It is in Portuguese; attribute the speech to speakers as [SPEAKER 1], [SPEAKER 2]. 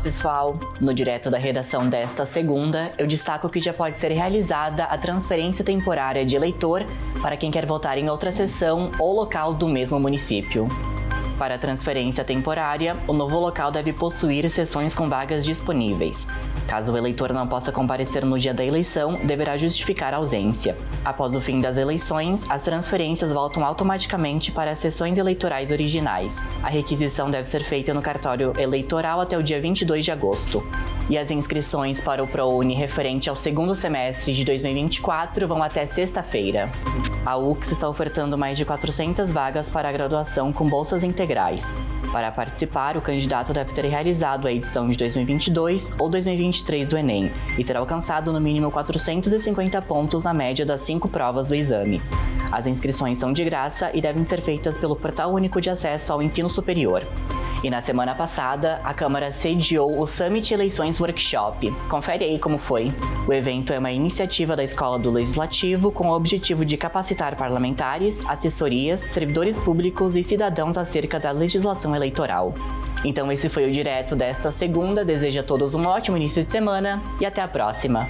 [SPEAKER 1] pessoal! No direto da redação desta segunda, eu destaco que já pode ser realizada a transferência temporária de eleitor para quem quer votar em outra seção ou local do mesmo município. Para a transferência temporária, o novo local deve possuir sessões com vagas disponíveis. Caso o eleitor não possa comparecer no dia da eleição, deverá justificar a ausência. Após o fim das eleições, as transferências voltam automaticamente para as sessões eleitorais originais. A requisição deve ser feita no cartório eleitoral até o dia 22 de agosto. E as inscrições para o ProUni referente ao segundo semestre de 2024 vão até sexta-feira. A UFSC está ofertando mais de 400 vagas para a graduação com bolsas integrais. Para participar, o candidato deve ter realizado a edição de 2022 ou 2023 do Enem e ter alcançado no mínimo 450 pontos na média das 5 provas do exame. As inscrições são de graça e devem ser feitas pelo Portal Único de Acesso ao Ensino Superior. E na semana passada, a Câmara sediou o Summit Eleições Workshop. Confere aí como foi. O evento é uma iniciativa da Escola do Legislativo com o objetivo de capacitar parlamentares, assessorias, servidores públicos e cidadãos acerca da legislação eleitoral. Então esse foi o direto desta segunda. Desejo a todos um ótimo início de semana e até a próxima!